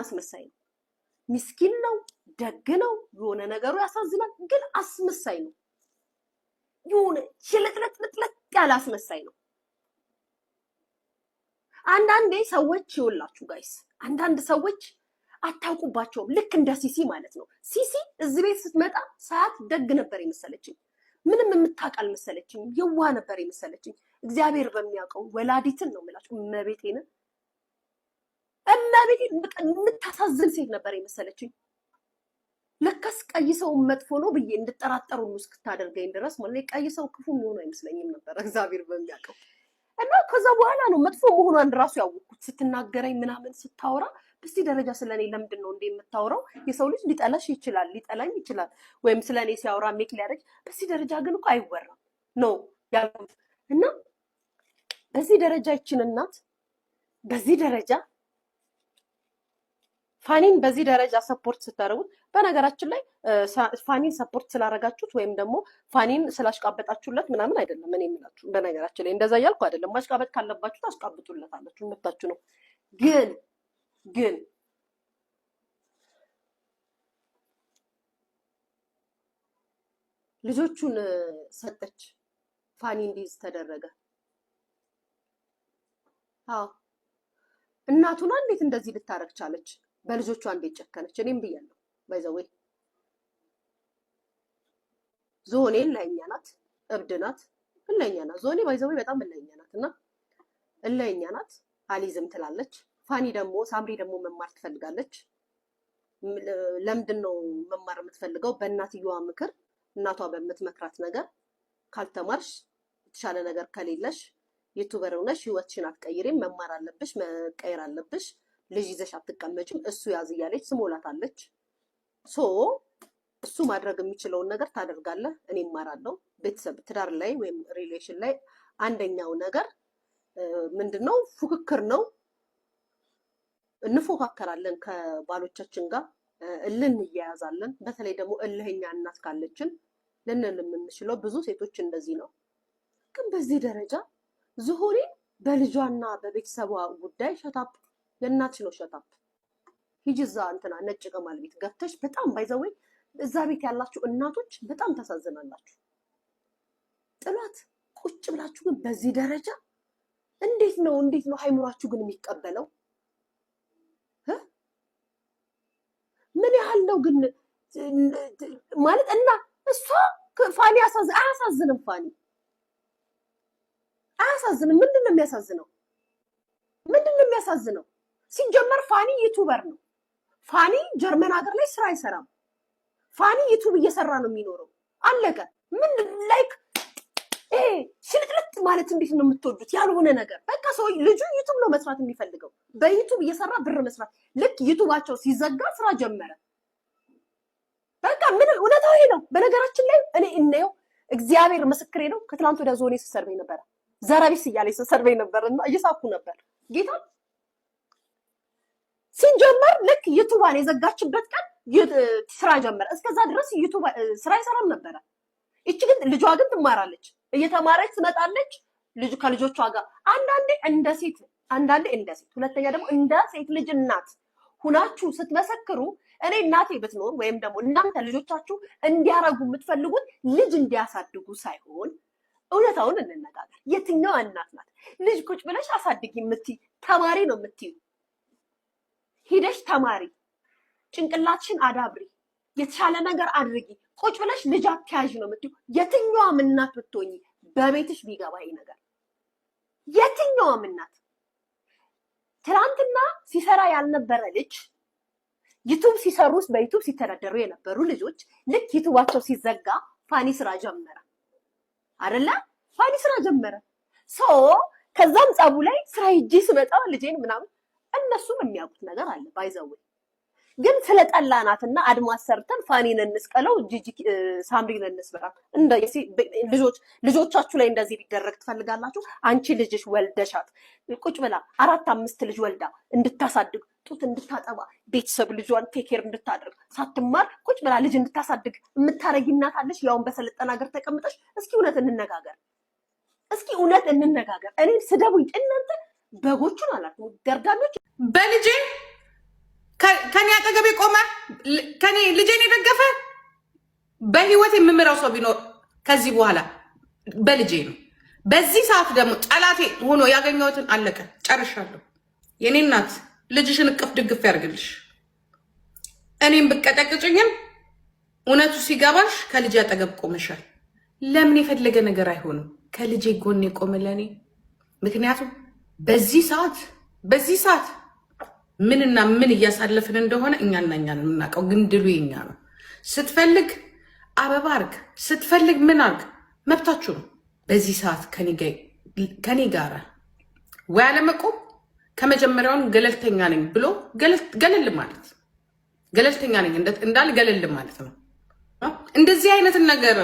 አስመሳይ ነው ምስኪን ነው ደግ ነው የሆነ ነገሩ ያሳዝናል ግን አስመሳይ ነው የሆነ ሽለጥለጥለጥ ያለ አስመሳይ ነው አንዳንዴ ሰዎች ይውላችሁ ጋይስ አንዳንድ ሰዎች አታውቁባቸውም ልክ እንደ ሲሲ ማለት ነው ሲሲ እዚህ ቤት ስትመጣ ሰዓት ደግ ነበር የመሰለችኝ ምንም የምታቃል መሰለችኝ የዋ ነበር የመሰለችኝ እግዚአብሔር በሚያውቀው ወላዲትን ነው የምላችሁ እመቤቴን የምታሳዝን ሴት ነበር የመሰለችኝ ለከስ ቀይሰው መጥፎ ነው ብዬ እንድጠራጠሩ እስክታደርገኝ ድረስ ማለት ቀይሰው ክፉ ሆኖ አይመስለኝም ነበር እግዚአብሔር በሚያውቀው እና ከዛ በኋላ ነው መጥፎ መሆኗን ራሱ ያወቅኩት ስትናገረኝ ምናምን ስታወራ በዚህ ደረጃ ስለኔ ለምንድን ነው እንደ የምታወራው የሰው ልጅ ሊጠላሽ ይችላል ሊጠላኝ ይችላል ወይም ስለኔ ሲያወራ ሜክ ሊያደርግ በዚህ ደረጃ ግን እኮ አይወራም ነው ያልኩት እና በዚህ ደረጃ ይችን እናት በዚህ ደረጃ ፋኒን በዚህ ደረጃ ሰፖርት ስታደርጉት በነገራችን ላይ ፋኒን ሰፖርት ስላረጋችሁት ወይም ደግሞ ፋኒን ስላሽቃበጣችሁለት ምናምን አይደለም እኔ የምላችሁ በነገራችን ላይ እንደዛ ያልኩ አይደለም ማሽቃበጥ ካለባችሁ ታሽቃብጡለታላችሁ መብታችሁ ነው ግን ልጆቹን ሰጠች ፋኒ እንዲዝ ተደረገ እናቱና እንዴት እንደዚህ ልታረግ ቻለች በልጆቿ እንዴት ጨከነች እኔም ብያለሁ ባይዘዌ ዞኔ ለኛ ናት እብድ ናት ለኛ ናት ዞኔ ባይዘዌ በጣም ለኛ ናትና ለኛ ናት አሊዝም ትላለች ፋኒ ደግሞ ሳምሪ ደግሞ መማር ትፈልጋለች ለምንድነው መማር የምትፈልገው በእናትየዋ ምክር እናቷ በመትመክራት ነገር ካልተማርሽ የተሻለ ነገር ከሌለሽ ዩቲዩበር ሆነሽ ህይወትሽን አትቀይሪም መማር አለብሽ መቀየር አለብሽ ልጅ ይዘሽ አትቀመጪም እሱ ያዝ እያለች ስሞላታለች እሱ ማድረግ የሚችለውን ነገር ታደርጋለህ እኔ እማራለሁ ቤተሰብ ትዳር ላይ ወይም ሪሌሽን ላይ አንደኛው ነገር ምንድነው ፉክክር ነው እንፎካከራለን ከባሎቻችን ጋር እልን ይያዛለን በተለይ ደግሞ እልህኛ እናት ካለችን ለነን የምንችለው ብዙ ሴቶች እንደዚህ ነው ግን በዚህ ደረጃ ዝሆሪ በልጇና በቤተሰቧ ጉዳይ ሸታፕ የእናትሽ ነው ሸታፕ ሂጅዛ እንትና ነጭ ቀማል ቤት ገብተሽ በጣም ባይዘው እዛ ቤት ያላችሁ እናቶች በጣም ተሳዘናላችሁ ጥላት ቁጭ ብላችሁ ግን በዚህ ደረጃ እንዴት ነው ሃይሙራችሁ ግን የሚቀበለው ምን ያህል ነው ግን ማለት እና እሷ ፋኒ አያሳዝንም ፋኒ አያሳዝንም ምንድነው የሚያሳዝነው ሲጀመር ፋኒ ዩቲዩበር ነው ፋኒ ጀርመን ሀገር ላይ ስራ አይሰራም ፋኒ ዩቲዩብ እየሰራ ነው የሚኖረው አለቀ ምን ላይክ ሽልጥልጥ ማለት እንዴት ነው የምትወዱት ያልሆነ ነገር በቃ ሰው ልጁ ዩቲዩብ ነው መስራት የሚፈልገው በዩቲዩብ እየሰራ ብር መስራት ልክ ዩቲዩባቸው ሲዘጋ ስራ ጀመረ በቃ ምን እውነታው ይሄ ነው በነገራችን ላይ እኔ እናየው እግዚአብሔር ምስክሬ ነው ከትላንት ወደ ዞኔ ተሰርበይ ነበር ዘራቢስ እያለኝ ተሰርበይ ነበርና እየሳኩ ነበር ጌታ ሲጀመር ልክ ዩቲዩባን የዘጋችበት ቀን ስራ ጀመረ እስከዛ ድረስ ዩቲዩብ ስራ ይሰራም ነበር እቺ ግን ልጇ ግን ትማራለች እየተማረች ትመጣለች ልጅ ከልጆቿ ጋር አንዳንዴ እንደ ሴት ሁለተኛ ደግሞ እንደ ሴት ልጅ እናት ሁናችሁ ስትመሰክሩ እኔ እናቴ ብትኖር ወይም ደግሞ እናንተ ልጆቻችሁ እንዲያረጉ የምትፈልጉት ልጅ እንዲያሳድጉ ሳይሆን እውነታውን እንነጋገር የትኛው እናት ናት ልጅ ቁጭ ብለሽ አሳድጊ የምትይ ተማሪ ነው የምትዩ ሂደሽ ተማሪ ጭንቅላትሽን አዳብሪ የተሻለ ነገር አድርጊ ቁጭ ብለሽ ልጅ አትያዥ ነው የምትዩ የትኛውም እናት ብትሆኚ በቤትሽ ቢገባ ይሄ ነገር የትኛውም እናት ትላንትና ሲሰራ ያልነበረ ልጅ ዩቲዩብ ሲሰሩስ በዩቲዩብ ሲተዳደሩ የነበሩ ልጆች ልክ ዩቲዩባቸው ሲዘጋ ፋኒ ስራ ጀመረ አይደለ ፋኒ ስራ ጀመረ ከዛም ጻቡ ላይ ስራ ሂጂ ስመጣ ልጄን ምናምን እነሱም የሚያውቁት ነገር አለ ባይዘው ግን ስለጠላናትና አድማስ ሰርተን ፋኒን እንስቀለው ጂጂ ሳምሪን እንስበራት እንደ ልጆቻችሁ ላይ እንደዚህ ቢደረግ ትፈልጋላችሁ አንቺ ልጅሽ ወልደሻት ቁጭ ብላ 4-5 ልጅ ወልዳ እንድታሳድግ ጡት እንድታጠባ ቤተሰብ ልጇን ቴኬር እንድታደርግ ሳትማር ቁጭ ብላ ልጅ እንድታሳድግ የምታረጊ እናት አለሽ ያውን በሰለጠና ሀገር ተቀምጠሽ እስኪ እውነት እንነጋገር እኔ ስደቡኝ እናንተ በጎቹን አላችሁ ደርጋኞች በልጄ ከኔ አጠገቤ ቆመ ከኔ ልጄን የደገፈ በህይወት የምምራው ሰው ቢኖር ከዚህ በኋላ በልጄ ነው። በዚህ ሰዓት ደግሞ ጠላቴ ሆኖ ያገኘሁትን አለቀ፣ ጨርሻለሁ። የኔ እናት ልጅሽን እቅፍ ድግፍ ያርግልሽ። እኔም ብቀጠቅጭኝም እውነቱ ሲገባሽ ከልጅ አጠገብ ቆመሻል። ለምን የፈለገ ነገር አይሆንም ከልጄ ጎን የቆመ ለኔ። ምክንያቱም በዚህ ሰዓት ምንና ምን እያሳለፍን እንደሆነ እኛና እኛ ነው የምናውቀው። ግን ድሉ የኛ ነው። ስትፈልግ አበባ አርግ፣ ስትፈልግ ምን አርግ፣ መብታችሁ ነው። በዚህ ሰዓት ከኔ ጋር ወይ አለመቆም ከመጀመሪያውን ገለልተኛ ነኝ ብሎ ገለል ማለት ገለልተኛ ነኝ እንዳል ገለል ማለት ነው። እንደዚህ አይነትን ነገር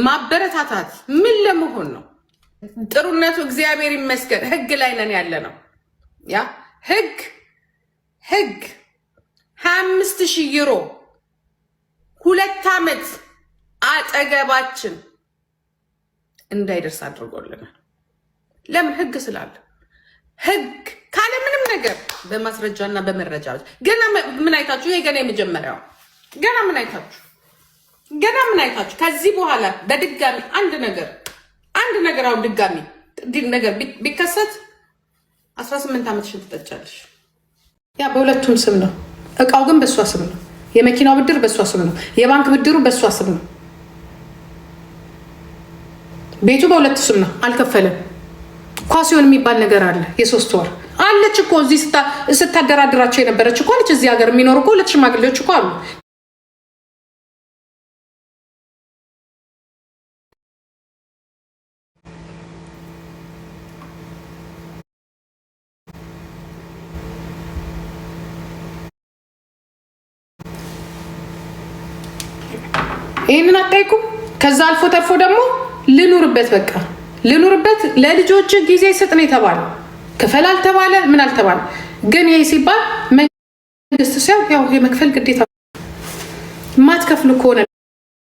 ማበረታታት ምን ለመሆን ነው? ጥሩነቱ እግዚአብሔር ይመስገን ህግ ላይ ነን ያለ ነው። ያ ህግ 25,000 ዩሮ 2 ዓመት አጠገባችን እንዳይደርስ አድርጎልናል። ለምን? ህግ ስላለ። ህግ ካለ ምንም ነገር በማስረጃና በመረጃ ገና ምን አይታችሁ? ይሄ ገና የመጀመሪያው ገና ምን አይታችሁ? ከዚህ በኋላ በድጋሚ አንድ ነገር አሁን ድጋሚ ነገር ቢከሰት 18 ዓመትሽን ትጠጫለሽ። ያ በሁለቱም ስም ነው። እቃው ግን በእሷ ስም ነው። የመኪናው ብድር በእሷ ስም ነው። የባንክ ብድሩ በእሷ ስም ነው። ቤቱ በሁለት ስም ነው። አልከፈለም። ኳሲዮን የሚባል ነገር አለ። የ3 ወር አለች እኮ እዚህ ስታደራድራቸው የነበረች እኮ አለች። እዚህ ሀገር የሚኖሩ እኮ 2 ሽማግሌዎች እኮ አሉ። ይህንን አታይኩም? ከዛ አልፎ ተርፎ ደግሞ ልኑርበት፣ በቃ ልኑርበት፣ ለልጆች ጊዜ ስጥ ነው የተባለው። ክፈል አልተባለ ምን አልተባለ። ግን ይሄ ሲባል መንግስት ሲያው ያው የመክፈል ግዴታ ማትከፍሉ ከሆነ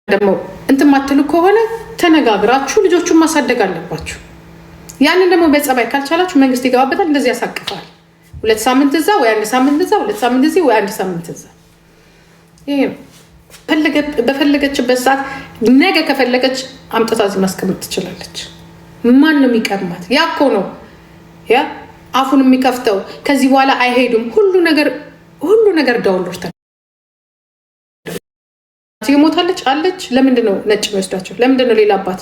ደግሞ እንትን ማትሉ ከሆነ ተነጋግራችሁ ልጆቹን ማሳደግ አለባችሁ። ያንን ደግሞ በጸባይ ካልቻላችሁ መንግስት ይገባበታል። እንደዚህ ያሳቅፋል። 2 ሳምንት እዛ ወይ 1 ሳምንት እዛ፣ 2 ሳምንት እዚህ ወይ 1 ሳምንት እዛ። ይሄ ነው። በፈለገችበት ሰዓት ነገ ከፈለገች አምጥታ እዚህ ማስቀመጥ ትችላለች። ማን ነው የሚቀርማት? ያ እኮ ነው ያ አፉን የሚከፍተው። ከዚህ በኋላ አይሄዱም። ሁሉ ነገር ዳውንሎድ ሞታለች አለች። ለምንድን ነው ነጭ የሚወስዳቸው? ለምንድን ነው ሌላ አባት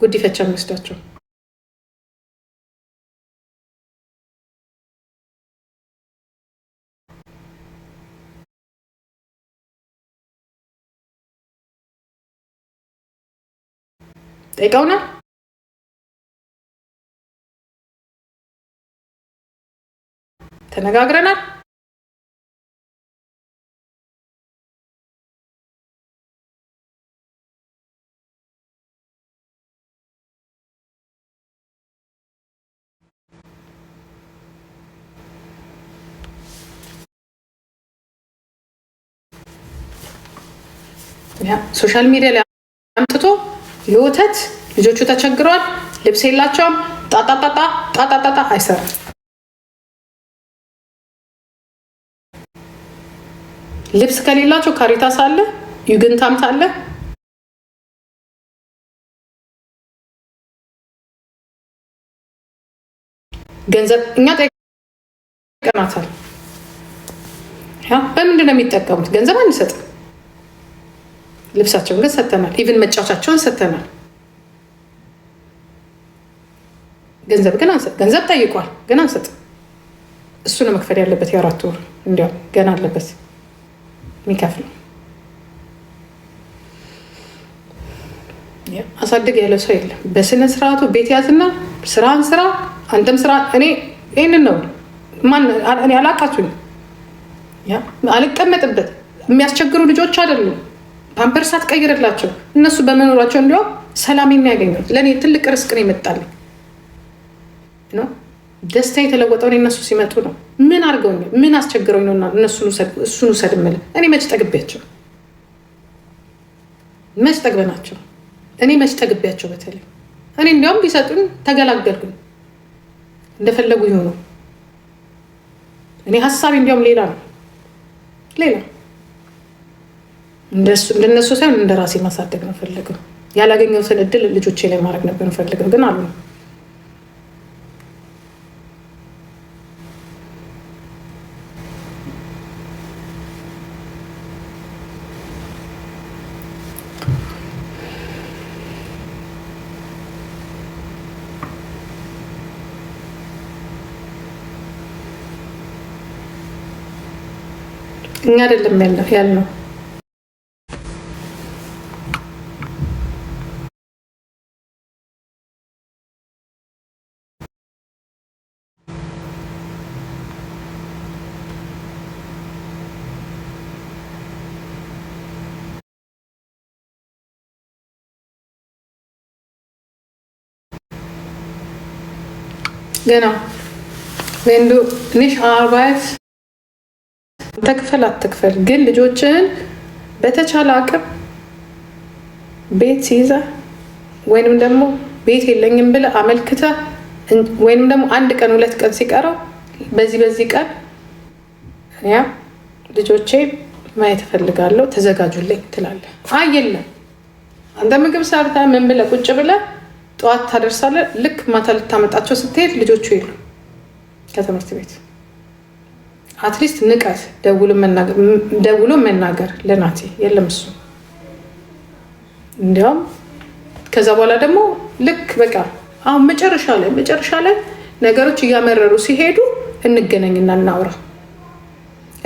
ጉዲፈቻ የሚወስዳቸው? ጠይቀውናል። ተነጋግረናል። ሶሻል ሚዲያ ላይ አምጥቶ የወተት ልጆቹ ተቸግረዋል፣ ልብስ የላቸውም፣ ጣጣጣጣ አይሰራም። ልብስ ከሌላቸው ካሪታስ አለ፣ ዩግንታምት አለ። ገንዘብ እኛ ጠይቀናታል። በምንድን ነው የሚጠቀሙት? ገንዘብ አንሰጥም። ልብሳቸውን ግን ሰጥተናል። ኢቭን መጫወቻቸውን ሰጥተናል። ገንዘብ ግን ገንዘብ ጠይቋል፣ ግን አንሰጥም። እሱ ነው መክፈል ያለበት። የ4 ወር እንዲያው ገና አለበት የሚከፍለው። አሳድግ ያለ ሰው የለም። በስነ ስርዓቱ ቤት ያዝና ስራን ስራ፣ አንተም ስራ። እኔ ይህንን ነው እኔ አላቃቱኝ አልቀመጥበት። የሚያስቸግሩ ልጆች አይደሉም። ፓምፐርስ አትቀይርላቸው። እነሱ በመኖራቸው እንዲያውም ሰላሜን ያገኙት። ለእኔ ትልቅ ርስቅ ነው የመጣልኝ። ደስታ የተለወጠው እነሱ ሲመጡ ነው። ምን አድርገውኝ ምን አስቸግረውኝ ነው እሱን ውሰድ የምልህ? እኔ መች ጠግቤያቸው? መች ጠግበናቸው? እኔ መች ጠግቤያቸው? በተለይ እኔ እንዲያውም ቢሰጡኝ ተገላገልኩኝ። እንደፈለጉ ይሆኑ። እኔ ሀሳቤ እንዲያውም ሌላ ነው። ሌላ እንደነሱ ሳይሆን እንደ ራሴ ማሳደግ ነው ፈልገው። ያላገኘሁትን እድል ልጆቼ ላይ ማድረግ ነበር ፈልገው፣ ግን አሉ እኛ አይደለም ያልነው። ገና wenn du nicht arbeitest ተክፈል አትክፈል፣ ግን ልጆችህን በተቻለ አቅም ቤት ሲይዘህ ወይንም ደግሞ ቤት የለኝም ብለህ አመልክተህ ወይንም ደግሞ 1 ቀን 2 ቀን ሲቀረው በዚህ ቀን ያ ልጆቼ ማየት እፈልጋለሁ ተዘጋጁልኝ ትላለህ። አይ የለም አንተ ምግብ ሰርተህ ምን ብለህ ቁጭ ብለህ ጠዋት ታደርሳለህ። ልክ ማታ ልታመጣቸው ስትሄድ ልጆቹ የሉ ከትምህርት ቤት። አትሊስት ንቀት ደውሎ መናገር ለናቴ የለም እሱ። እንዲያውም ከዛ በኋላ ደግሞ ልክ በቃ አሁን መጨረሻ ላይ ነገሮች እያመረሩ ሲሄዱ እንገናኝና እናውራ።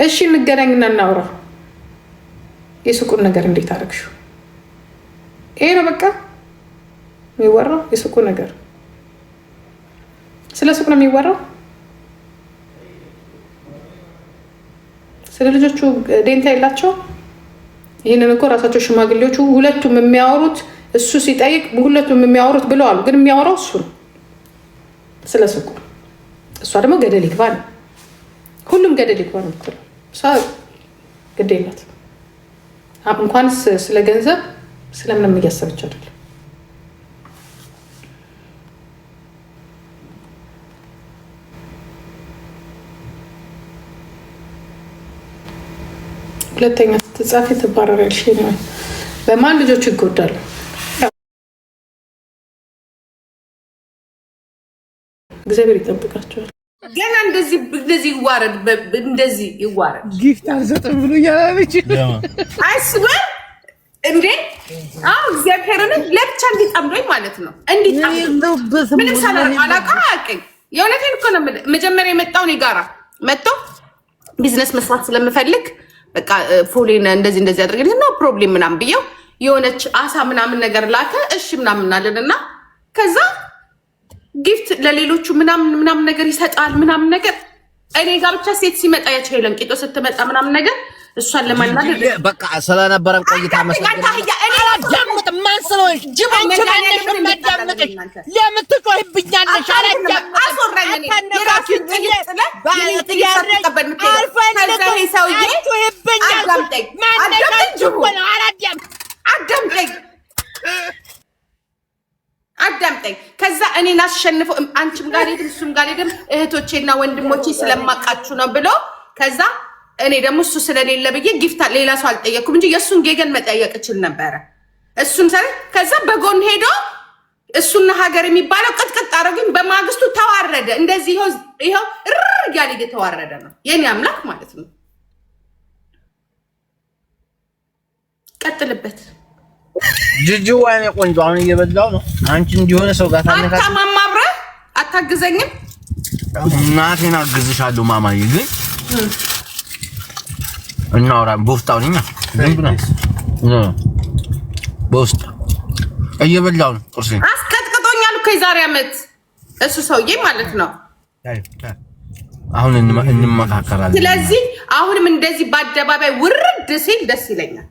እሺ እንገናኝና እናውራ። የሱቁን ነገር እንዴት አደረግሽው? ይሄ ነው በቃ የሚወራው። የሱቁ ነገር ስለ ሱቅ ነው የሚወራው። ስለ ልጆቹ ዴንታ የላቸው። ይህንን እኮ ራሳቸው ሽማግሌዎቹ ሁለቱም የሚያወሩት እሱ ሲጠይቅ ሁለቱም የሚያወሩት ብለዋል። ግን የሚያወራው እሱ ነው ስለ ሱቁ። እሷ ደግሞ ገደል ይግባ ነው። ሁሉም ገደል ይግባ ነው የምትለው እሷ። ግድ የላት እንኳንስ ስለ ገንዘብ ስለምንም እያሰበች አይደለም። ሁለተኛ ስትጻፊ ትባረሪያለሽ። በማን ልጆች ይጎዳሉ? እግዚአብሔር ይጠብቃቸዋል። ገና እንደዚህ ይዋረድ ጊፍት አልሰጥም ብሎ እያላለች አይስበር እንዴ! አዎ እግዚአብሔርን ለብቻ እንዲጠምዶኝ ማለት ነው። እንዲጠምዶኝ ምንም ሳላውቅ አላውቅም። የእውነቴን እኮ ነው። መጀመሪያ የመጣው እኔ ጋራ መጥቶ ቢዝነስ መስራት ስለምፈልግ በቃ ፎሌን እንደዚህ አድርገን ነው ፕሮብሌም ምናምን ብየው የሆነች አሳ ምናምን ነገር ላከ። እሺ ምናምን አለንና ከዛ ጊፍት ለሌሎቹ ምናምን ነገር ይሰጣል ምናምን ነገር። እኔ ጋር ብቻ ሴት ሲመጣ ያቸው ለንቂጦ ስትመጣ ምናምን ነገር እሷን ለማናደድ በቃ ስለነበረን ቆይታ መስገድ አላዳምጥ ማን ስለሆንሽ ጅብ አንቺ ማዳምጥሽ ለምን ትጮህብኛለሽ? አዳምጠኝ። ከዛ እኔን አሸንፈው አንቺም ጋር ሄድም እሱም ጋር ሄድም እህቶቼና ወንድሞቼ ስለማቃችሁ ነው ብሎ ከዛ እኔ ደግሞ እሱ ስለሌለ ብዬ ጊፍት ሌላ ሰው አልጠየኩም እንጂ የእሱን ጌገን መጠየቅ እችል ነበረ። እሱን ሰ ከዛ በጎን ሄዶ እሱና ሀገር የሚባለው ቅጥቅጥ አደረጉኝ። በማግስቱ ተዋረደ። እንደዚህ ይኸው እያለ እየተዋረደ ነው የኔ አምላክ ማለት ነው። ቀጥልበት ጅጅ ወይኔ ቆንጆ አሁን እየበላው ነው። አንቺ እንዲሆነ ሰው ጋር ታነካት አታማማብረ አታግዘኝም። እናቴን አግዝሻለሁ ማማዬ ግን እናውራ ቦፍታውኛ ዝም ብሎ ቦስት እየበላው ነው። ቁርሴን አስቀጥቅጦኛል እኮ የዛሬ ዓመት እሱ ሰውዬ ማለት ነው። አሁን እንመካከራለን። ስለዚህ አሁንም እንደዚህ በአደባባይ ውርድ ሲል ደስ ይለኛል።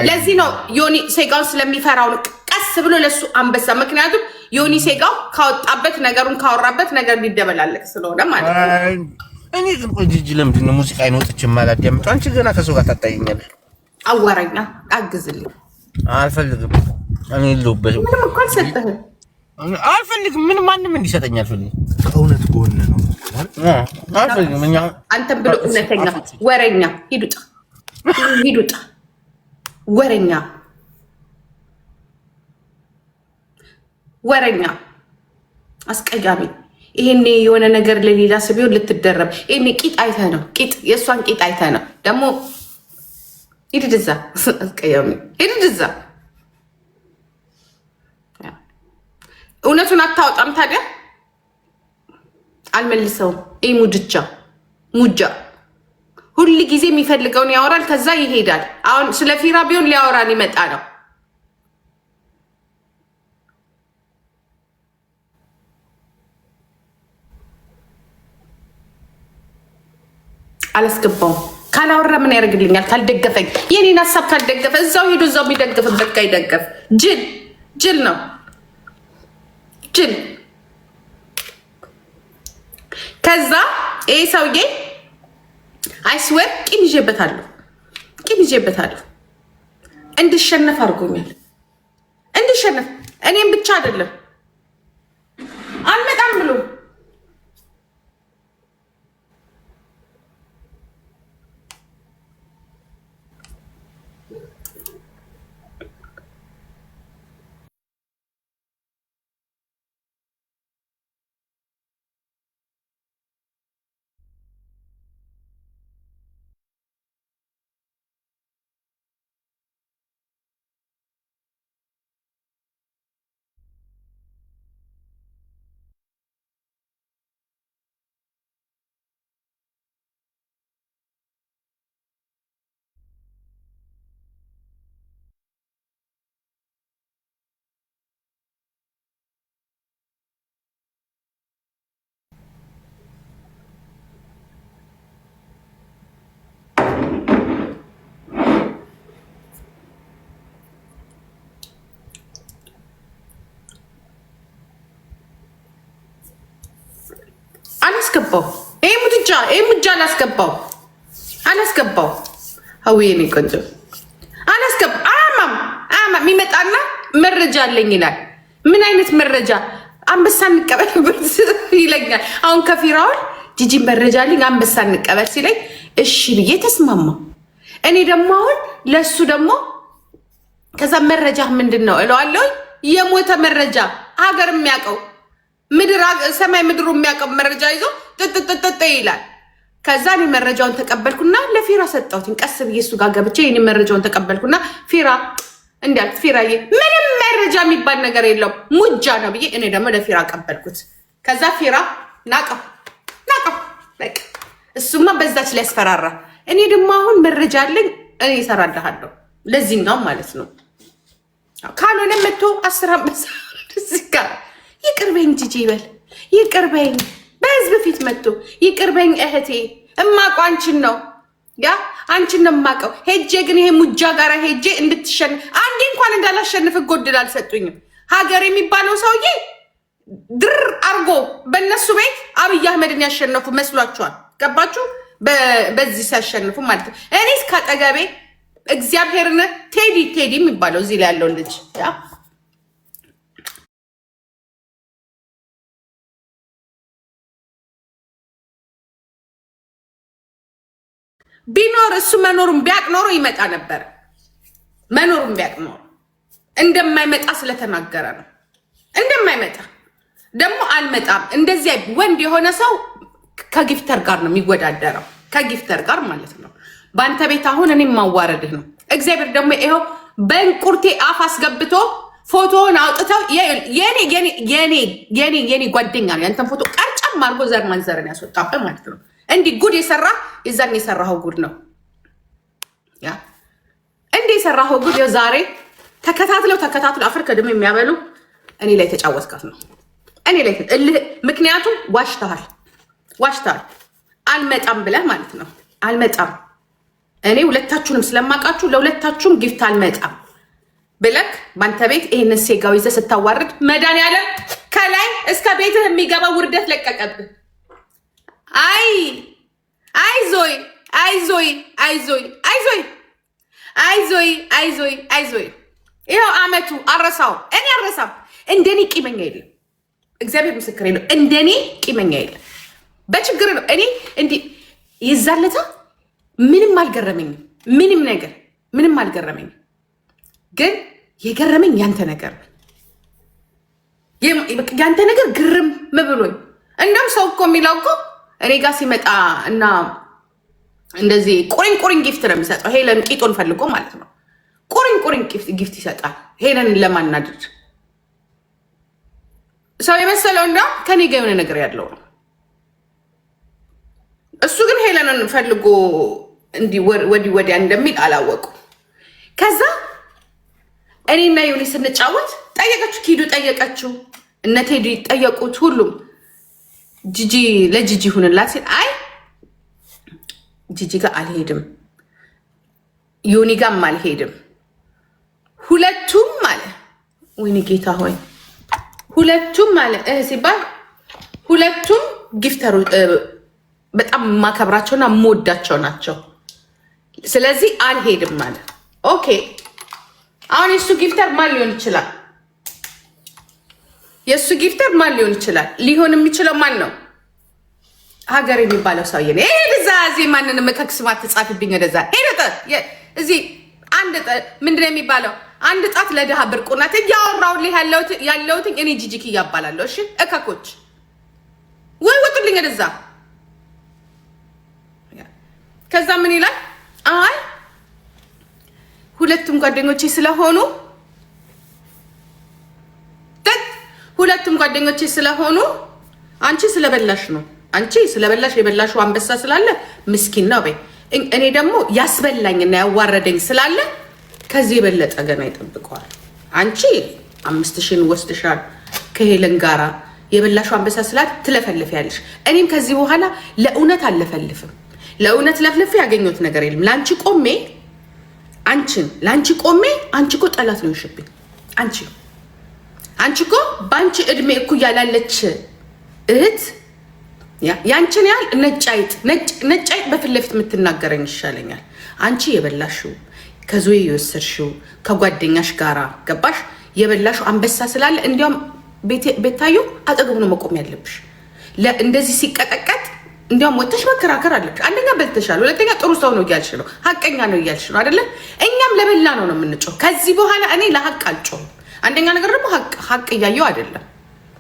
ለዚህ ነው ዮኒ ሴጋው ስለሚፈራው ነው ቀስ ብሎ ለሱ አንበሳ። ምክንያቱም ዮኒ ሴጋው ካወጣበት ነገሩን ካወራበት ነገር ሊደበላለቅ ስለሆነ ማለት ነው። እኔ ግን ቆይ ጂጂ ለምንድን ነው ሙዚቃ አይኖጥች ማለት ያምጣ? አንቺ ገና ከሰው ጋር ታጣይኛለሽ። አዋራኛ አግዝልኝ አልፈልግም። እኔ ልውበት ምንም እኮ አልሰጠህም። አልፈልግም። ምን ማንም እንዲሰጠኝ አልፈልግም። ከእውነት ጎን ነው አልፈልግም። አንተም ብሎ እውነተኛ ወረኛ ሂዱጣ ወረኛ አስቀያሚ። ይሄኔ የሆነ ነገር ለሌላ ስቢው ልትደረብ ይሄኔ ቂጥ አይተህ ነው። ቂጥ የእሷን ቂጥ አይተህ ነው ደግሞ ሂድድዛ አስቀያሚ ሂድድዛ። እውነቱን አታወጣም ታዲያ አልመልሰውም። ይህ ሙጃ ሁል ጊዜ የሚፈልገውን ያወራል፣ ከዛ ይሄዳል። አሁን ስለ ፊራ ቢሆን ሊያወራን ይመጣ ነው። አላስገባውም። ካላወራ ምን ያደርግልኛል? ካልደገፈኝ የኔን ሀሳብ ካልደገፈ እዛው ሄዶ እዛው የሚደግፍበት ጋር ይደገፍ። ጅል ነው ጅል። ከዛ ይሄ ሰውዬ አይስወር ቂም ይዤበታለሁ። እንድሸነፍ አድርጎኛል። እንድሸነፍ እኔም ብቻ አይደለም አልመጣም ብሎ አላስገባው። ይሄ ሙጃ አላስገባው። ሀዊዬ ቆንጆ አላስገባው። አማም ይመጣና መረጃ አለኝ ይላል። ምን አይነት መረጃ? አንበሳ እንቀበል ይለኛል። አሁን ከፊራውን ጂጂ መረጃ አለኝ አንበሳ እንቀበል ሲለኝ እሺ ብዬ ተስማማ። እኔ ደግሞ አሁን ለሱ ደግሞ ከዛ መረጃ ምንድን ነው እለዋለሁ። የሞተ መረጃ ሀገር የሚያውቀው ሰማይ ምድሩ የሚያውቀው መረጃ ይዞ ጥጥጥጥ ይላል። ከዛ እኔ መረጃውን ተቀበልኩና ለፊራ ሰጠሁት። ቀስ ብዬ እሱ ጋር ገብቼ እኔ መረጃውን ተቀበልኩና ፊራ እንዳልክ ፊራዬ ምንም መረጃ የሚባል ነገር የለውም ሙጃ ነው ብዬ እኔ ደግሞ ለፊራ ቀበልኩት። ከዛ ፊራ ናቀው በቃ እሱማ በዛች ላይ ያስፈራራ። እኔ ደግሞ አሁን መረጃ አለኝ እኔ እሰራልሃለሁ ለዚህኛው ማለት ነው። ካልሆነ መጥቶ 10 አንበሳ ጋር ይቅርበኝ ጂጂ ይበል። ይቅርበኝ በህዝብ ፊት መጥቶ ይቅርበኝ እህቴ እማውቀው አንቺን ነው አንቺን ነው የማውቀው። ሄጄ ግን ይሄ ሙጃ ጋር ሄጄ እንድትሸንፍ አንዴ እንኳን እንዳላሸንፍ ጎድል አልሰጡኝም። ሀገር የሚባለው ሰውዬ ድር አርጎ በእነሱ ቤት አብይ አህመድን ያሸነፉ መስሏቸዋል። ገባችሁ? በዚህ ሲያሸንፉ ማለት ነው። እኔ እስካጠገቤ እግዚአብሔርን ቴዲ የሚባለው እዚህ ላይ ያለው ልጅ ቢኖር እሱ መኖሩን ቢያቅ ኖሮ ይመጣ ነበር። መኖሩን ቢያቅ ኖሮ እንደማይመጣ ስለተናገረ ነው። እንደማይመጣ ደግሞ አልመጣም። እንደዚህ ወንድ የሆነ ሰው ከጊፍተር ጋር ነው የሚወዳደረው፣ ከጊፍተር ጋር ማለት ነው። በአንተ ቤት አሁን እኔም ማዋረድህ ነው። እግዚአብሔር ደግሞ ይኸው በእንቁርቴ አፍ አስገብቶ ፎቶውን አውጥተው የኔ ጓደኛ ነው ያንተን ፎቶ ቀርጫም አድርጎ ዘር ማንዘርን ያስወጣብህ ማለት ነው። እንዲህ ጉድ የሰራ የዛን የሰራኸው ጉድ ነው። እንዲህ የሰራኸው ጉድ ዛሬ ተከታትለው አፈር ከደም የሚያበሉ እኔ ላይ ተጫወትካት ነው። እኔ ላይ ምክንያቱም ዋሽተሃል። አልመጣም ብለህ ማለት ነው። አልመጣም እኔ ሁለታችሁንም ስለማውቃችሁ ለሁለታችሁም ጊፍት አልመጣም ብለክ በአንተ ቤት ይህንን ሴጋው ይዘህ ስታዋርድ መድኃኒዓለም ከላይ እስከ ቤትህ የሚገባ ውርደት ለቀቀብህ። አይዞይ ይኸው አመቱ አረሳው። እኔ አረሳም። እንደኔ ቂመኛ የለም። እግዚአብሔር ምስክሬ ነው። እንደኔ ቂመኛ የለም። በችግር ነው። እኔ እንዲህ ይዛለታ ምንም አልገረመኝም። ምንም ነገር ምንም አልገረመኝም። ግን የገረመኝ ያንተ ነገር ያንተ ነገር ግርም ብሎኝ። እንደውም ሰው እኮ የሚለው እኮ እኔ ጋር ሲመጣ እና እንደዚህ ቁሪን ጊፍት ነው የሚሰጠው። ሄለን ቂጦን ፈልጎ ማለት ነው። ቁሪን ጊፍት ይሰጣል ሄለን ለማናደድ። ሰው የመሰለው እንደውም ከኔ ጋር የሆነ ነገር ያለው ነው። እሱ ግን ሄለንን ፈልጎ እንዲህ ወዲያ እንደሚል አላወቁ። ከዛ እኔና ዮኒ ስንጫወት ጠየቀችው፣ ኪዱ ጠየቀችው፣ እነ ቴዲ ጠየቁት። ሁሉም ጂጂ ለጂጂ ሁንላት ሲል አይ ጂጂ ጋር አልሄድም፣ ዮኒ ጋርም አልሄድም። ሁለቱም አለ ወይኔ ጌታ ሆይ ሁለቱም አለ ሲባል ሁለቱም ጊፍተሩ በጣም የማከብራቸውና የምወዳቸው ናቸው። ስለዚህ አልሄድም ማለት ኦኬ። አሁን የእሱ ጊፍተር ማን ሊሆን ይችላል? የእሱ ጊፍተር ማን ሊሆን ይችላል? ሊሆን የሚችለው ማን ነው? ሀገር የሚባለው ሰውዬ ነው። እዛ እዚህ ማንን መከክስማ ትጻፍብኝ ወደዛ ሄደጠ እዚህ አንድ ምንድነው የሚባለው? አንድ ጣት ለድሃ ብርቁ ናት። እያወራሁልህ ያለሁት እኔ ጂጂክ እያባላለሁ። እሺ እከኮች ወይ ወጡልኝ ወደዛ። ከዛ ምን ይላል? አይ ሁለቱም ጓደኞቼ ስለሆኑ አንቺ ስለበላሽ ነው። አንቺ ስለበላሽ የበላሽው አንበሳ ስላለ ምስኪን ነው በይ። እኔ ደግሞ ያስበላኝና ያዋረደኝ ስላለ ከዚህ የበለጠ ገና ይጠብቀዋል። አንቺ 5000 ወስደሻል ከሄለን ጋራ የበላሽው አንበሳ ስላለ ትለፈልፊያለሽ። እኔም ከዚህ በኋላ ለእውነት አልለፈልፍም። ለእውነት ለፍልፍ ያገኘሁት ነገር የለም። ላንቺ ቆሜ አንቺ እኮ ጠላት ነው ይሽብኝ። አንቺ እኮ በአንቺ እድሜ እኩያ ላለች እህት ያንቺን ያህል ነጭ አይጥ በፊት ለፊት የምትናገረኝ ይሻለኛል። አንቺ የበላሽው ከዞዬ የወሰድሽው ከጓደኛሽ ጋራ ገባሽ የበላሽው አንበሳ ስላለ እንዲያውም ቤታዩ አጠገቡ ነው መቆም ያለብሽ። እንደዚህ ሲቀጠቀጥ እንዲያውም ወጥተሽ መከራከር አለብሽ። አንደኛ በልተሻል፣ ሁለተኛ ጥሩ ሰው ነው እያልሽ ነው፣ ሀቀኛ ነው እያልሽ ነው አይደለ? እኛም ለበላ ነው የምንጮህ። ከዚህ በኋላ እኔ ለሀቅ አልጮህም። አንደኛ ነገር ደግሞ ሀቅ እያየው አይደለም፣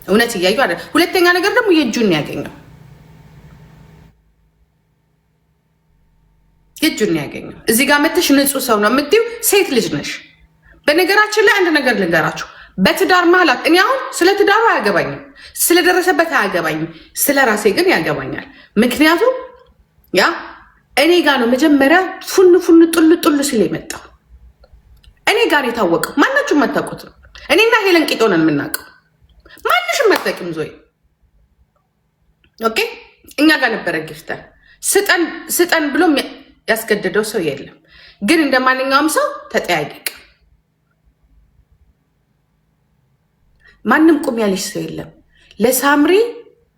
እውነት እያየው አይደለም። ሁለተኛ ነገር ደግሞ የእጁን ያገኘው እዚህ ጋር መተሽ ንጹህ ሰው ነው የምትይው። ሴት ልጅ ነሽ። በነገራችን ላይ አንድ ነገር ልንገራችሁ። በትዳር መሀላት እኔ አሁን ስለ ትዳሩ አያገባኝም፣ ስለደረሰበት አያገባኝም። ስለ ራሴ ግን ያገባኛል። ምክንያቱም እኔ ጋር ነው መጀመሪያ ፉን ጡል ሲል የመጣው እኔ ጋር የታወቀው። ማናችሁም አታውቁት ነው። እኔና ሄለን ቂጦነን የምናውቀው ማንሽም አታውቂም። ዞይ ኦኬ። እኛ ጋር ነበረ ጊፍተር ስጠን ብሎ ያስገደደው ሰው የለም። ግን እንደ ማንኛውም ሰው ተጠያየቅ። ማንም ቁም ያለሽ ሰው የለም። ለሳምሪ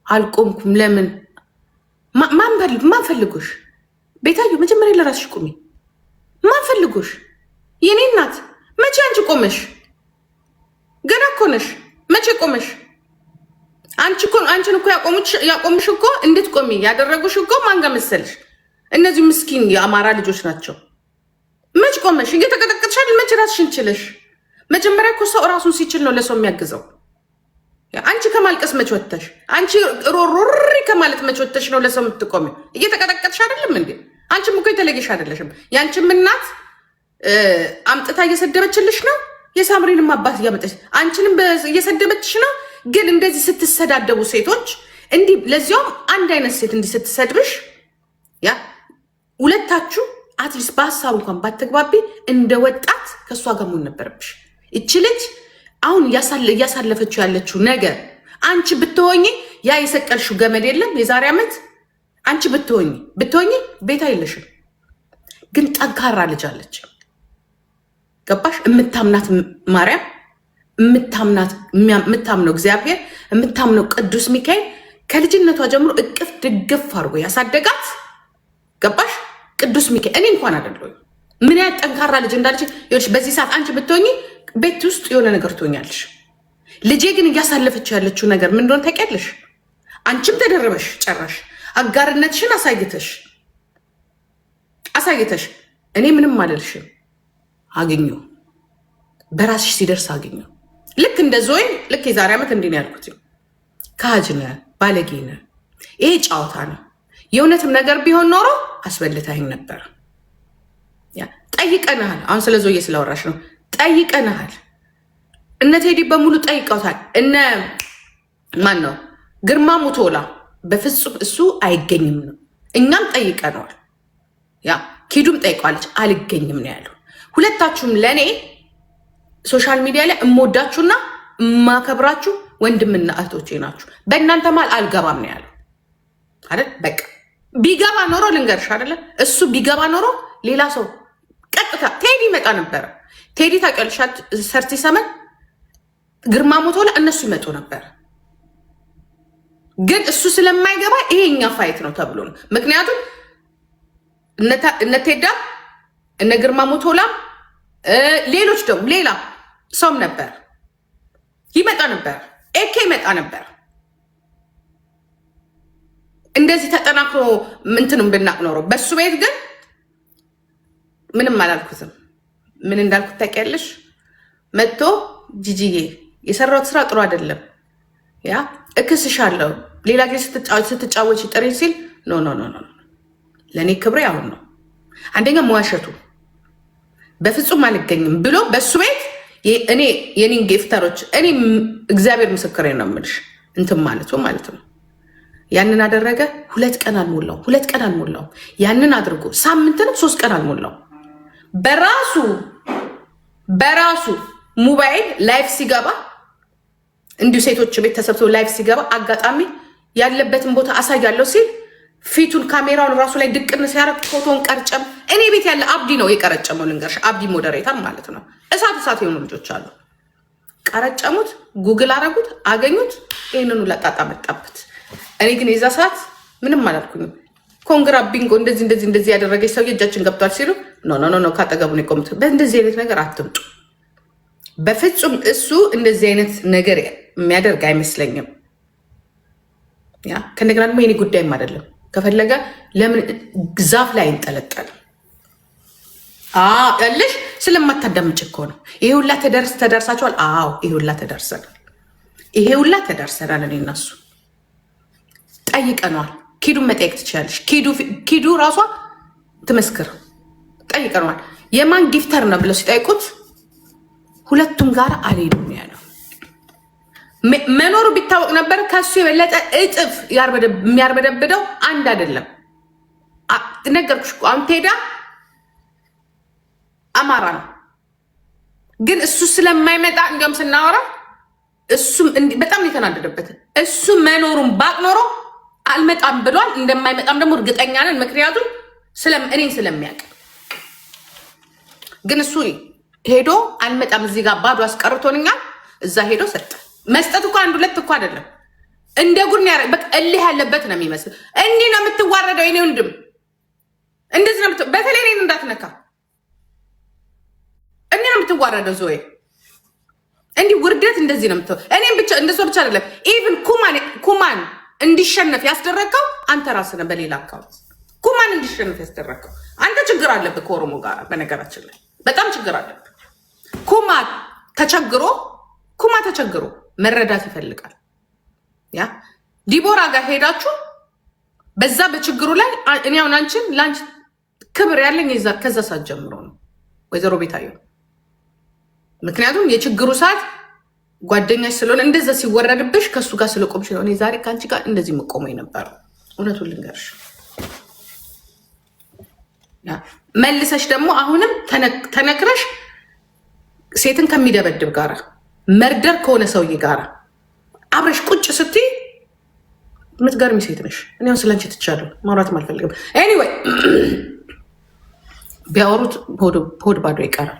አልቆምኩም። ለምን ማን ፈልጎሽ? ቤታዩ መጀመሪያ ለራስሽ ቁሚ። ማን ፈልጎሽ? የኔ እናት መቼ አንቺ ቆመሽ? ገና እኮ ነሽ። መቼ ቆመሽ? አንቺን እኮ ያቆምሽ እኮ እንድትቆሚ ያደረጉሽ እኮ ማን ጋር መሰልሽ? እነዚህ ምስኪን የአማራ ልጆች ናቸው። መች ቆመሽ? እየተቀጠቀጥሻል። መቼ ራስሽን ችለሽ? መጀመሪያ እኮ ሰው ራሱን ሲችል ነው ለሰው የሚያግዘው። አንቺ ከማልቀስ መች ወተሽ? አንቺ ሮሮሪ ከማለት መች ወተሽ ነው ለሰው የምትቆሚው? እየተቀጠቀጥሽ አይደለም እንዴ? አንቺም እኮ የተለየሽ አይደለሽም። ያንቺም እናት አምጥታ እየሰደበችልሽ ነው። የሳምሪንም አባት እያመጠች አንቺንም እየሰደበችሽ ነው። ግን እንደዚህ ስትሰዳደቡ ሴቶች እንዲህ ለዚያውም አንድ አይነት ሴት እንዲህ ስትሰድብሽ ሁለታችሁ አትሊስት በሀሳብ እንኳን ባትግባቢ እንደ ወጣት ከእሷ ጋር መሆን ነበረብሽ። ይቺ ልጅ አሁን እያሳለፈችው ያለችው ነገር አንቺ ብትሆኝ ያ የሰቀልሽው ገመድ የለም የዛሬ ዓመት አንቺ ብትሆኝ ቤት አይለሽም። ግን ጠንካራ ልጅ አለች። ገባሽ? የምታምናት ማርያም፣ የምታምነው እግዚአብሔር፣ የምታምነው ቅዱስ ሚካኤል ከልጅነቷ ጀምሮ እቅፍ ድግፍ አድርጎ ያሳደጋት። ገባሽ? ቅዱስ ሚካኤል እኔ እንኳን አይደለሁም ምን ያህል ጠንካራ ልጅ እንዳለች ይኸውልሽ። በዚህ ሰዓት አንቺ ብትሆኚ ቤት ውስጥ የሆነ ነገር ትሆኛለሽ። ልጄ ግን እያሳለፈች ያለችው ነገር ምን እንደሆነ ታውቂያለሽ? አንቺም ተደረበሽ ጨራሽ አጋርነትሽን አሳይተሽ እኔ ምንም አልልሽም፣ አግኙ፣ በራስሽ ሲደርስ አግኙ። ልክ እንደ ዞይ ልክ የዛሬ ዓመት እንዲህ ነው ያልኩት። ካጅነ ባለጌነ ይሄ ጨዋታ ነው። የእውነትም ነገር ቢሆን ኖሮ አስበልታኝ ነበር። ጠይቀንሃል። አሁን ስለ ዞዬ ስለወራሽ ነው። ጠይቀንሃል። እነ ቴዲ በሙሉ ጠይቀውታል። እነ ማን ነው ግርማ ሙቶላ በፍጹም እሱ አይገኝም ነው። እኛም ጠይቀነዋል። ኪዱም ጠይቀዋለች፣ አልገኝም ነው ያሉ። ሁለታችሁም ለእኔ ሶሻል ሚዲያ ላይ እምወዳችሁና እማከብራችሁ ወንድምና እህቶቼ ናችሁ። በእናንተ መሃል አልገባም ነው ያሉ አይደል? በቃ ቢገባ ኖሮ ልንገርሽ አይደለ? እሱ ቢገባ ኖሮ ሌላ ሰው ቀጥታ ቴዲ ይመጣ ነበረ። ቴዲ ታውቂያለሽ፣ ሰርቲ ሰመን ግርማ ሞቶላ እነሱ ይመጡ ነበር። ግን እሱ ስለማይገባ ይሄ እኛ ፋይት ነው ተብሎ ነው። ምክንያቱም እነ ቴዳ እነ ግርማ ሞቶላ ሌሎች ደግሞ ሌላ ሰውም ነበር ይመጣ ነበር። ኤኬ ይመጣ ነበር። እንደዚህ ተጠናክሮ ምንትንም ብናቅ ኖሮ በሱ ቤት ግን ምንም አላልኩትም። ምን እንዳልኩት ታውቂያለሽ? መጥቶ ጂጂዬ የሰራሁት ስራ ጥሩ አይደለም፣ ያ እክስሻለሁ፣ ሌላ ጊዜ ስትጫወች ጥሪ ሲል ኖ ኖ ኖ ኖ ለእኔ ክብሬ አሁን ነው። አንደኛ መዋሸቱ በፍጹም አልገኝም ብሎ በሱ ቤት እኔ የኔን ጌፍተሮች እኔ እግዚአብሔር ምስክሬ ነው የምልሽ እንትን ማለቱ ማለት ነው። ያንን አደረገ። 2 ቀን አልሞላው። ያንን አድርጎ ሳምንትንም 3 ቀን አልሞላው። በራሱ ሞባይል ላይፍ ሲገባ እንዲሁ ሴቶች ቤት ተሰብስበው ላይፍ ሲገባ አጋጣሚ ያለበትን ቦታ አሳያለሁ ሲል ፊቱን ካሜራውን ራሱ ላይ ድቅን ሲያረግ ፎቶን ቀርጨም እኔ ቤት ያለ አብዲ ነው የቀረጨመው። ልንገርሽ አብዲ ሞዴሬተር ማለት ነው። እሳት የሆኑ ልጆች አሉ። ቀረጨሙት፣ ጉግል አረጉት፣ አገኙት። ይህንኑ ለጣጣ መጣበት። እኔ ግን የዛ ሰዓት ምንም አላልኩኝም። ኮንግራ ቢንጎ እንደዚህ ያደረገች ሰው እጃችን ገብቷል ሲሉ ኖ ካጠገቡ ነው የቆሙት። በእንደዚህ አይነት ነገር አትምጡ በፍጹም። እሱ እንደዚህ አይነት ነገር የሚያደርግ አይመስለኝም። ከእንደገና ደግሞ የኔ ጉዳይም አይደለም። ከፈለገ ለምን ዛፍ ላይ አይንጠለጠልም? ያለሽ ስለማታዳምጭ እኮ ነው። ይሄ ሁላ ተደርሳችኋል። አዎ ይሄ ሁላ ተደርሰናል። እኔ እና እሱ ጠይቀነዋል። ኪዱን መጠየቅ ትችላለሽ። ኪዱ ራሷ ትመስክር። ጠይቀነዋል። የማን ጊፍተር ነው ብለው ሲጠይቁት ሁለቱም ጋር አልሄዱም ያለው መኖሩ ቢታወቅ ነበር። ከሱ የበለጠ እጥፍ የሚያርበደብደው አንድ አይደለም። ነገርኩሽ እኮ አሁን ቴዳ አማራ ነው፣ ግን እሱ ስለማይመጣ እንዲያውም ስናወራ እሱም በጣም የተናደደበት እሱ መኖሩን ባቅ ኖሮ አልመጣም ብሏል። እንደማይመጣም ደግሞ እርግጠኛ ነን፣ ምክንያቱም እኔን ስለሚያውቅ። ግን እሱ ሄዶ አልመጣም እዚህ ጋር ባዶ አስቀርቶንኛል። እዛ ሄዶ ሰጠ። መስጠት እኮ 1-2 እኮ አይደለም። እንደ ጉድ ነው ያደረገ። በቃ እልህ ያለበት ነው የሚመስል። እንዲህ ነው የምትዋረደው የኔ ወንድም፣ እንደዚህ ነው በተለይ እኔን እንዳትነካ። እንዲህ ነው የምትዋረደው ዞዬ። እንዲህ ውርደት እንደዚህ ነው የምትው። እኔም ብቻ እንደሷ ብቻ አይደለም። ኢቭን ኩማን እንዲሸነፍ ያስደረገው አንተ ራስህ ነህ። በሌላ አካውንት ኩማን እንዲሸነፍ ያስደረገው አንተ። ችግር አለብህ ከኦሮሞ ጋር በነገራችን ላይ በጣም ችግር አለብህ። ኩማ ተቸግሮ መረዳት ይፈልጋል። ያ ዲቦራ ጋር ሄዳችሁ በዛ በችግሩ ላይ እኔ አሁን አንቺን ላንቺ ክብር ያለኝ ከዛ ሰዓት ጀምሮ ነው ወይዘሮ ቤታየሁ። ምክንያቱም የችግሩ ሰዓት ጓደኛሽ ስለሆነ እንደዛ ሲወረድብሽ ከሱ ጋር ስለቆምሽ ነው። እኔ ዛሬ ከአንቺ ጋር እንደዚህ መቆመኝ ነበር። እውነቱን ልንገርሽ። መልሰሽ ደግሞ አሁንም ተነክረሽ ሴትን ከሚደበድብ ጋር መርደር ከሆነ ሰውዬ ጋር አብረሽ ቁጭ ስትይ የምትገርሚ ሴት ነሽ። እኔ አሁን ስለአንቺ ትቻለሁ፣ ማውራትም አልፈልግም። ኤኒዌይ ቢያወሩት ሆድ ባዶ ይቀራል።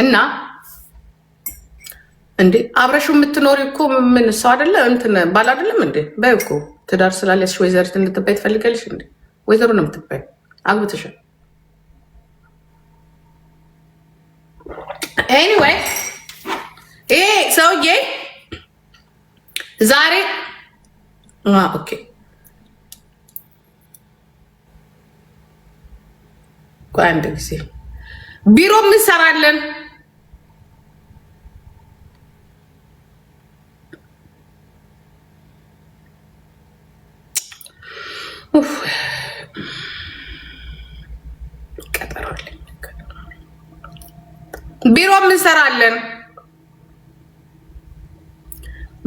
እና እንዴ አብረሹ የምትኖሪ እኮ ምን ሰው አይደለ እንትን ባል አይደለም እንዴ? በይ እኮ ትዳር ስላለሽ ወይዘሪት እንድትባይ ትፈልጋለሽ እንዴ? ወይዘሮ ነው የምትባይ፣ አግብተሻል። ኤኒዌይ ይሄ ሰውዬ ዛሬ ኦኬ አንድ ጊዜ ቢሮ እንሰራለን ቢሮ እንሰራለን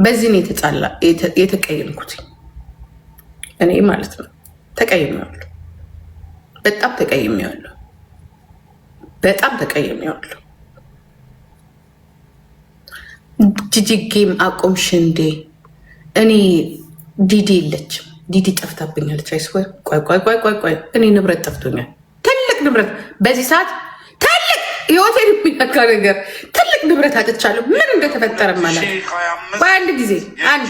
በዚህ ነው የተቀየምኩት እኔ ማለት ነው ተቀይሜዋለሁ በጣም ተቀይሜዋለሁ ጂጂ ጌም አቆምሽ እንዴ እኔ ዲዲ የለችም ዲዲ ጠፍታብኛለች አይስወር ቆይ እኔ ንብረት ጠፍቶኛል ትልቅ ንብረት በዚህ ሰዓት ትልቅ ህይወቴን የሚነካ ነገር ትልቅ ንብረት አጥቻለሁ ምን እንደተፈጠረ ማለት በአንድ ጊዜ አንድ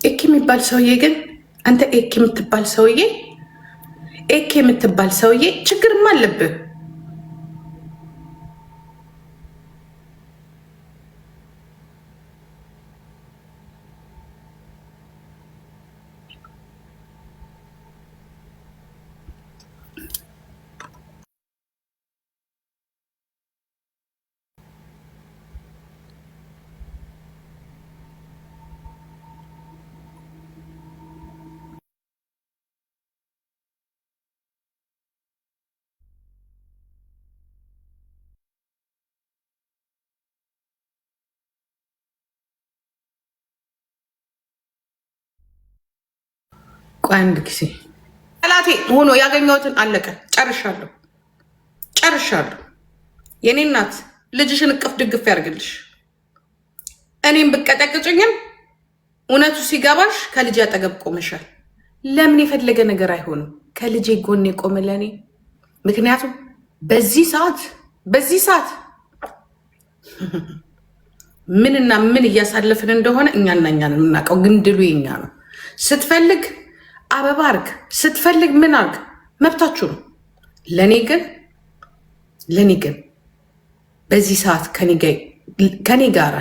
ኤክ የሚባል ሰውዬ ግን አንተ ኤክ የምትባል ሰውዬ ችግርም አለብህ አንድ ጊዜ ጠላቴ ሆኖ ያገኘሁትን አለቀ ጨርሻለሁ የኔ እናት ልጅሽን እቅፍ ድግፍ ያርግልሽ እኔም ብቀጠቅጭኝም እውነቱ ሲገባሽ ከልጅ አጠገብ ቆመሻል ለምን የፈለገ ነገር አይሆንም ከልጄ ጎን የቆመ ለኔ ምክንያቱም በዚህ ሰዓት ምንና ምን እያሳለፍን እንደሆነ እኛና እኛን የምናውቀው ግን ድሉ የኛ ነው ስትፈልግ አበባ አርግ ስትፈልግ ምን አርግ መብታችሁ ነው ለኔ ግን በዚህ ሰዓት ከኔ ጋር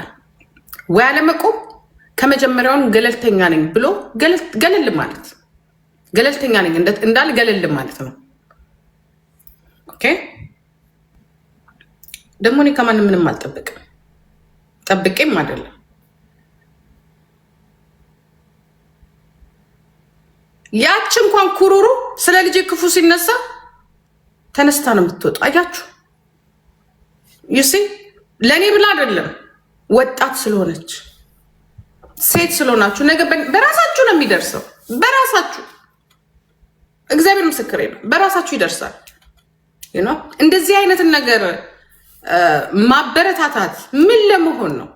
ወይ አለመቆም ከመጀመሪያውን ገለልተኛ ነኝ ብሎ ገለል ማለት ገለልተኛ ነኝ እንዳል ገለል ማለት ነው ኦኬ ደግሞ እኔ ከማንም ምንም አልጠብቅም ጠብቄም አይደለም ያች እንኳን ኩሩሩ ስለ ልጅ ክፉ ሲነሳ ተነስታ ነው የምትወጣው አያችሁ ዩሲ ለኔ ብላ አይደለም ወጣት ስለሆነች ሴት ስለሆናችሁ ነገ በራሳችሁ ነው የሚደርሰው በራሳችሁ እግዚአብሔር ምስክሬ ነው በራሳችሁ ይደርሳል እንደዚህ አይነትን ነገር ማበረታታት ምን ለመሆን ነው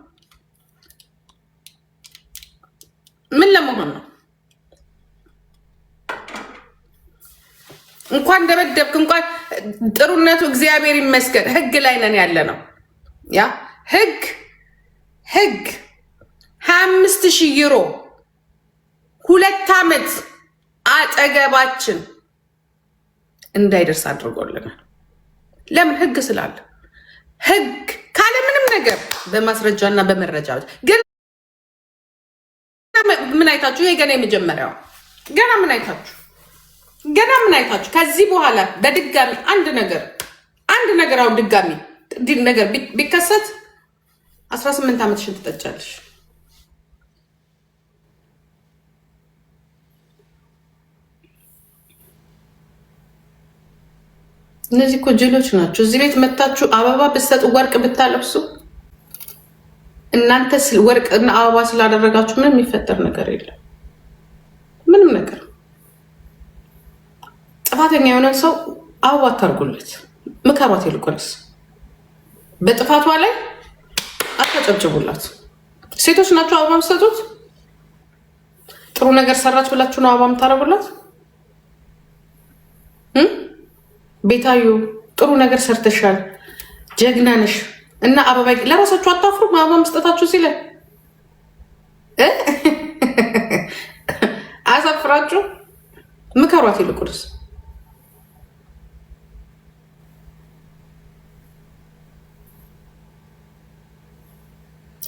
እንኳን ደበደብክ እንኳን ጥሩነቱ እግዚአብሔር ይመስገን ህግ ላይ ነን ያለ ነው ያ ህግ 25,000 ዩሮ 2 ዓመት አጠገባችን እንዳይደርስ አድርጎልናል ለምን ህግ ስላለ ህግ ካለ ምንም ነገር በማስረጃና በመረጃ ግን ምን አይታችሁ ይሄ ገና የመጀመሪያው ገና ምን አይታችሁ ከዚህ በኋላ በድጋሚ አንድ ነገር አሁን ድጋሚ ነገር ቢከሰት 18 ዓመትሽን ትጠጫለሽ እነዚህ እኮ ጅሎች ናቸው እዚህ ቤት መታችሁ አበባ ብትሰጡ ወርቅ ብታለብሱ እናንተ ወርቅና አበባ ስላደረጋችሁ ምንም የሚፈጠር ነገር የለም ምንም ነገር ጥፋተኛ የሆነ ሰው አበባ አታርጉለት ምከሯት ይልቁንስ በጥፋቷ ላይ አታጨብጭቡላት ሴቶች ናቸው አበባ የምትሰጡት ጥሩ ነገር ሰራች ብላችሁ ነው አበባ የምታረጉላት ቤታዩ ጥሩ ነገር ሰርተሻል ጀግና ነሽ እና አበባ ለራሳችሁ አታፍሩ አበባ መስጠታችሁ ሲለ አሳፍራችሁ ምከሯት ይልቁንስ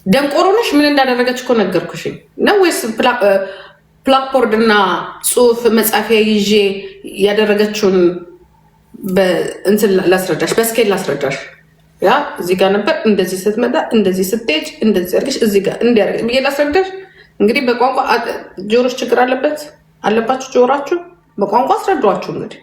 ደንቆሮ ነሽ ምን እንዳደረገች እኮ ነገርኩሽ ነው ወይስ ብላክቦርድ እና ጽሁፍ መጻፊያ ይዤ ያደረገችውን በእንትን ላስረዳሽ በስኬል ላስረዳሽ ያ እዚህ ጋር ነበር እንደዚህ ስትመጣ እንደዚህ ስትሄጅ እንደዚህ አድርገሽ እዚህ ጋር እንዲያደርግ ብዬ ላስረዳሽ እንግዲህ በቋንቋ ጆሮች ችግር አለባችሁ ጆሮአችሁ በቋንቋ አስረዷችሁ እንግዲህ